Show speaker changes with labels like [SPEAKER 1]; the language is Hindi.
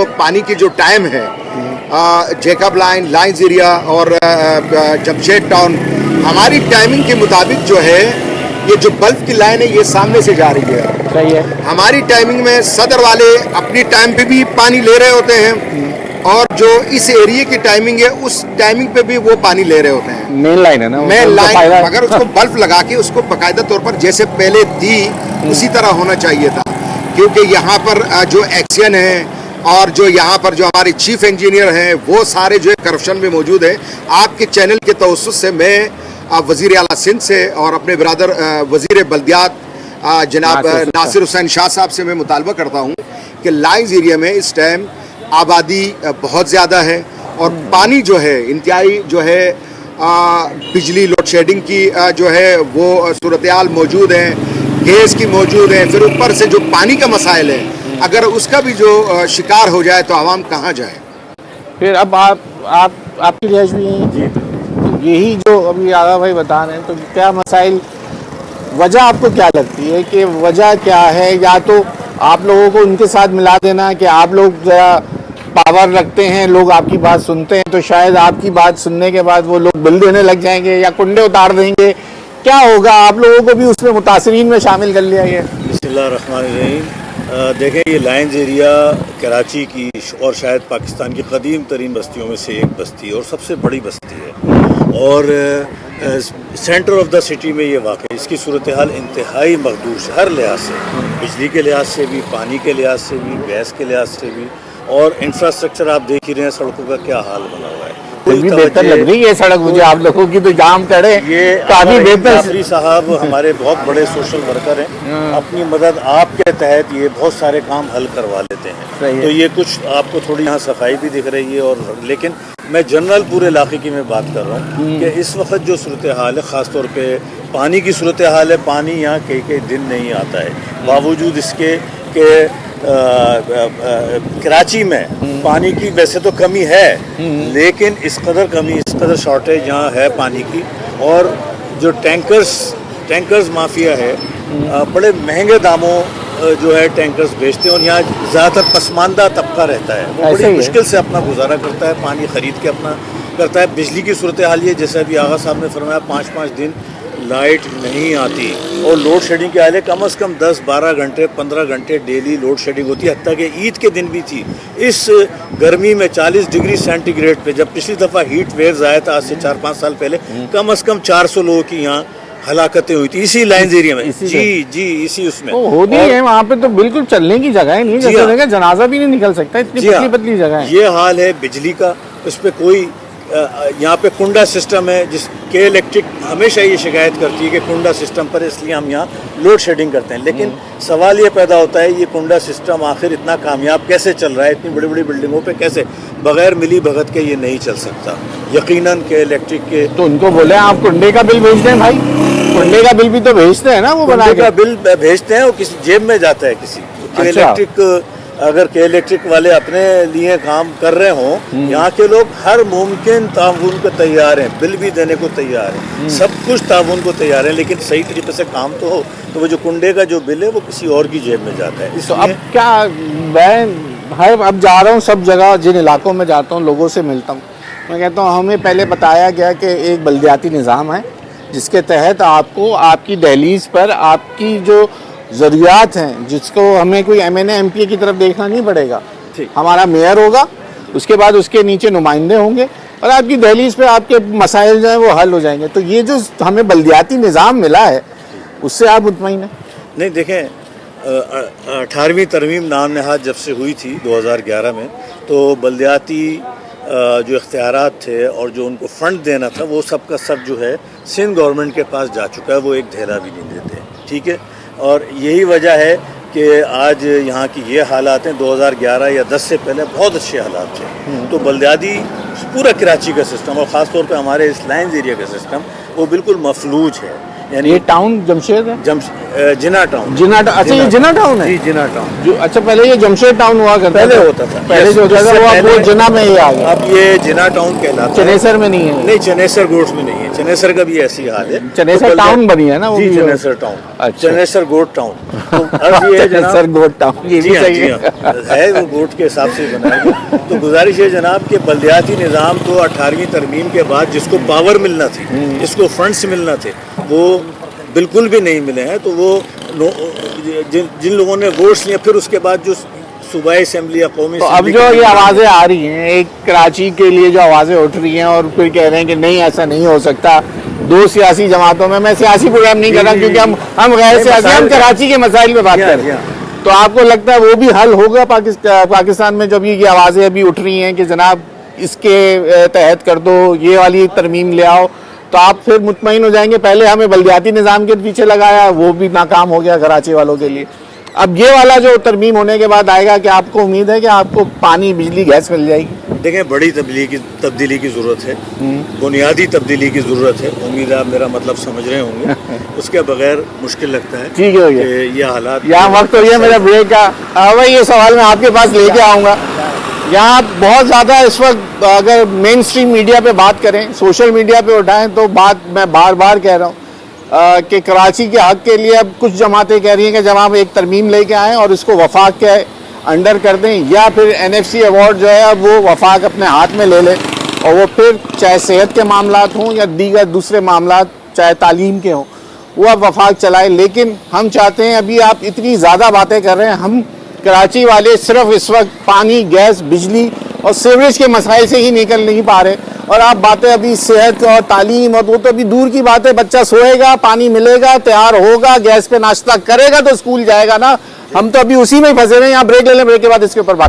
[SPEAKER 1] तो पानी की जो टाइम है जेकब लाइन, लाइन्स एरिया और जमशेद टाउन, हमारी टाइमिंग के मुताबिक जो है ये जो बल्ब की लाइन है ये सामने से जा रही है।
[SPEAKER 2] सही है।
[SPEAKER 1] हमारी टाइमिंग में सदर वाले अपनी टाइम पे भी पानी ले रहे होते हैं और जो इस एरिया की टाइमिंग है उस टाइमिंग पे भी वो पानी ले रहे होते हैं।
[SPEAKER 2] मेन लाइन है ना,
[SPEAKER 1] मेन लाइन, अगर उसको बल्ब लगा के उसको बाकायदा तौर पर जैसे पहले दी उसी तरह होना चाहिए था, क्योंकि यहाँ पर जो एक्शन है और जो यहाँ पर जो हमारे चीफ इंजीनियर हैं वो सारे जो है करप्शन में मौजूद है। आपके चैनल के तवज्जुह से मैं वज़ीर आला सिंध से और अपने ब्रदर वज़ीर बल्दियात जनाब नासिर हुसैन शाह साहब से मैं मुतालबा करता हूँ कि लाइन्स एरिया में इस टाइम आबादी बहुत ज़्यादा है और पानी जो है इंतहाई जो है बिजली लोड शेडिंग की जो है वो सूरत हाल मौजूद है, गैस की मौजूद है, फिर ऊपर से जो पानी का मसाइल है, अगर उसका भी जो शिकार हो जाए तो आवाम कहाँ जाए।
[SPEAKER 2] फिर अब आपकी रिहाइश भी यही है, तो यही जो अभी आगा भाई बता रहे हैं, तो क्या मसाइल, वजह आपको क्या लगती है कि वजह क्या है? या तो आप लोगों को उनके साथ मिला देना कि आप लोग ज़रा पावर रखते हैं, लोग आपकी बात सुनते हैं, तो शायद आपकी बात सुनने के बाद वो लोग बिल देने लग जाएंगे या कुंडे उतार देंगे, क्या होगा? आप लोगों को भी उसमें मुतासरीन में शामिल कर लिया गया।
[SPEAKER 3] बिस्मिल्लाहिर्रहमानिर्रहीम। देखें, ये लाइन्स एरिया कराची की और शायद पाकिस्तान की कदीम तरीन बस्तियों में से एक बस्ती है और सबसे बड़ी बस्ती है और सेंटर ऑफ द सिटी में ये वाक़। इसकी सूरत हाल इंतहाई मखदूश है हर लिहाज से, बिजली के लिहाज से भी, पानी के लिहाज से भी, गैस के लिहाज से भी, और इंफ्रास्ट्रक्चर आप देख ही रहे हैं, सड़कों का क्या हाल बना हुआ है।
[SPEAKER 2] भी बेहतर लग रही है सड़क मुझे आप लोगों की, तो जाम चढ़े
[SPEAKER 3] ये
[SPEAKER 2] काफी बेहतर।
[SPEAKER 3] जाफरी साहब हमारे बहुत बड़े सोशल वर्कर हैं, अपनी मदद आपके तहत ये बहुत सारे काम हल करवा लेते हैं। तो ये कुछ आपको थोड़ी यहाँ सफाई भी दिख रही है, और लेकिन मैं जनरल पूरे इलाके की मैं बात कर रहा हूँ कि इस वक्त जो सूरत हाल है, ख़ास तौर पे पानी की सूरत हाल है, पानी यहाँ कई दिन नहीं आता है, बावजूद इसके कि कराची में पानी की वैसे तो कमी है, लेकिन इस कदर शॉर्टेज यहाँ है पानी की। और जो टैंकर्स माफिया है, बड़े महंगे दामों जो है टैंकर्स बेचते हैं और यहाँ ज़्यादातर पसमानदा तबका रहता है, वो बड़ी मुश्किल से अपना गुजारा करता है, पानी ख़रीद के अपना करता है। बिजली की सूरत हाल ये, जैसा अभी आगा साहब ने फरमाया, 5-5 दिन लाइट नहीं आती और लोड शेडिंग के हाल है, कम से कम 10-12 घंटे 15 घंटे डेली लोड शेडिंग होती है। हत्ता कि ईद के दिन भी थी। इस गर्मी में 40 डिग्री सेंटीग्रेड पे, जब पिछली दफ़ा हीट वेव्स आया था आज से 4-5 साल पहले, कम से कम 400 लोगों की यहाँ हलाकतें हुई थी इसी लाइन्स एरिया में। इसी उसमें
[SPEAKER 2] होती है वहाँ पे, तो बिल्कुल चलने की जगह नहीं, जैसे जनाजा भी नहीं निकल सकता, इतनी पतली जगह है।
[SPEAKER 3] ये हाल है बिजली का, उस पर कोई यहाँ पे कुंडा सिस्टम है, जिसके इलेक्ट्रिक हमेशा ये शिकायत करती है कि कुंडा सिस्टम पर, इसलिए हम यहाँ लोड शेडिंग करते हैं। लेकिन सवाल ये पैदा होता है, ये कुंडा सिस्टम आखिर इतना कामयाब कैसे चल रहा है? इतनी बड़ी बड़ी बिल्डिंगों पे कैसे बगैर मिली भगत के ये नहीं चल सकता, यकीनन के इलेक्ट्रिक के।
[SPEAKER 2] तो उनको बोले आप कुंडे का बिल भेज दें भाई, कुंडे का बिल भी तो भेजते हैं ना, वो बना
[SPEAKER 3] का बिल भेजते हैं, वो किसी जेब में जाता है किसी। इलेक्ट्रिक अगर के इलेक्ट्रिक वाले अपने लिए काम कर रहे हों, यहाँ के लोग हर मुमकिन ताउन को तैयार हैं, बिल भी देने को तैयार हैं, सब कुछ ताउन को तैयार है, लेकिन सही तरीके से काम तो हो। तो वो जो कुंडे का जो बिल है वो किसी और की जेब में जाता है।
[SPEAKER 2] तो अब क्या, मैं अब जा रहा हूँ सब जगह, जिन इलाकों में जाता हूँ लोगों से मिलता हूँ, मैं कहता हूँ हमें पहले बताया गया कि एक बल्दियाती निज़ाम है जिसके तहत आपको आपकी दहलीज पर आपकी जो ज़रूरियात हैं, जिसको हमें कोई MNA MPA की तरफ देखना नहीं पड़ेगा, हमारा मेयर होगा, उसके बाद उसके नीचे नुमाइंदे होंगे और आपकी दहलीज पे आपके मसाइल जो हैं वो हल हो जाएंगे। तो ये जो हमें बल्दियाती निज़ाम मिला है उससे आप मुतमईन हैं?
[SPEAKER 3] नहीं, देखें, 18वीं तरमीम नाम नहाद जब से हुई थी 2011 में, तो बल्दियाती जो इख्तियारात थे और जो उनको फ़ंड देना था वो सब का सब जो है सिंध गवर्नमेंट के पास जा चुका है, वो एक धेला भी नहीं देते। ठीक है, और यही वजह है कि आज यहाँ की ये हालात हैं। 2011 या 10 से पहले बहुत अच्छे हालात थे। तो बल्दियाती पूरा कराची का सिस्टम और ख़ास तौर पे हमारे इस लाइन्स एरिया का सिस्टम वो बिल्कुल मफलूज है। यानी
[SPEAKER 2] ये टाउन जमशेद है,
[SPEAKER 3] जिना टाउन।
[SPEAKER 2] अच्छा ये जिना टाउन है
[SPEAKER 3] जी, जिना टाउन।
[SPEAKER 2] जो, अच्छा पहले ये जमशेद टाउन हुआ करता
[SPEAKER 3] पहले
[SPEAKER 2] था।
[SPEAKER 3] होता था,
[SPEAKER 2] पहले जो होता था वो अब वो जिना में ही आ गया,
[SPEAKER 3] अब ये जिना टाउन कहलाता है।
[SPEAKER 2] चनेसर में नहीं है।
[SPEAKER 3] नहीं, चनेसर गोट में नहीं है, चनेसर का भी ऐसी हाल है।
[SPEAKER 2] चनेसर
[SPEAKER 3] तो
[SPEAKER 2] टाउन बनी है ना वो
[SPEAKER 3] जी,
[SPEAKER 2] भी।
[SPEAKER 3] चनेसर टाउन,
[SPEAKER 2] अच्छा।
[SPEAKER 3] चनेसर गोट टाउन। तो अर्ज ये है
[SPEAKER 2] चनेसर
[SPEAKER 3] जनाब,
[SPEAKER 2] गोट टाउन, ये
[SPEAKER 3] जी
[SPEAKER 2] भी
[SPEAKER 3] हाँ,
[SPEAKER 2] सही
[SPEAKER 3] जी
[SPEAKER 2] है।
[SPEAKER 3] हाँ, है वो गोट के हिसाब से बनाया गया। तो गुजारिश है जनाब कि बल्दियाती निज़ाम तो 18वीं तरमीम के बाद जिसको पावर मिलना थी, जिसको फंड्स मिलना थे, वो बिल्कुल भी नहीं मिले हैं। तो वो जिन लोगों ने वोट्स लिए, फिर उसके बाद जो सूबाई असेंबली या कौमी
[SPEAKER 2] तो अब
[SPEAKER 3] असेंबली
[SPEAKER 2] जो
[SPEAKER 3] की
[SPEAKER 2] ये आवाज़ें आ रही हैं, एक कराची के लिए जो आवाज़ें उठ रही हैं और फिर कह रहे हैं कि नहीं ऐसा नहीं हो सकता, दो सियासी जमातों में, मैं सियासी प्रोग्राम नहीं कर रहा क्योंकि हम गैर सियासी, हम कराची के मसाइल पे बात कर रहे हैं। तो आपको लगता है वो भी हल होगा पाकिस्तान में जब ये आवाज़ें अभी उठ रही हैं कि जनाब इसके तहत कर दो, ये वाली तरमीम ले आओ, तो आप फिर मुतमईन हो जाएंगे? पहले हमें बल्दियाती निज़ाम के पीछे लगाया, वो भी नाकाम हो गया कराची वालों के लिए। अब ये वाला जो तरमीम होने के बाद आएगा, कि आपको उम्मीद है कि आपको पानी, बिजली, गैस मिल जाएगी?
[SPEAKER 3] देखें, बड़ी तब्दीली की ज़रूरत है, बुनियादी तब्दीली की ज़रूरत है। उम्मीद है आप मेरा मतलब समझ रहे होंगे। उसके बगैर मुश्किल लगता है।
[SPEAKER 2] ठीक है भैया,
[SPEAKER 3] कि ये हालात
[SPEAKER 2] यहाँ वक्त हो गया मेरा ब्रेक का। भाई ये सवाल मैं आपके पास लेके आऊँगा। यहाँ बहुत ज़्यादा इस वक्त अगर मेन स्ट्रीम मीडिया पे बात करें, सोशल मीडिया पे उठाएं, तो बात मैं बार बार कह रहा हूँ कि कराची के हक़ के लिए अब कुछ जमातें कह रही हैं कि जब आप एक तरमीम लेके आएँ और इसको वफाक के अंडर कर दें, या फिर NFC अवार्ड जो है अब वो वफाक अपने हाथ में ले ले और वो फिर चाहे सेहत के मामलात हों या दीगर दूसरे मामलात, चाहे तालीम के हों, वो अब वफाक चलाए। लेकिन हम चाहते हैं, अभी आप इतनी ज़्यादा बातें कर रहे हैं, हम कराची वाले सिर्फ इस वक्त पानी, गैस, बिजली और सीवरेज के मसाइल से ही निकल नहीं पा रहे, और आप बातें अभी सेहत और तालीम, और वो तो अभी दूर की बात है। बच्चा सोएगा, पानी मिलेगा, तैयार होगा, गैस पे नाश्ता करेगा तो स्कूल जाएगा ना। हम तो अभी उसी में ही फंसे हुए हैं। यहाँ ब्रेक ले लें, ब्रेक के बाद इसके ऊपर बात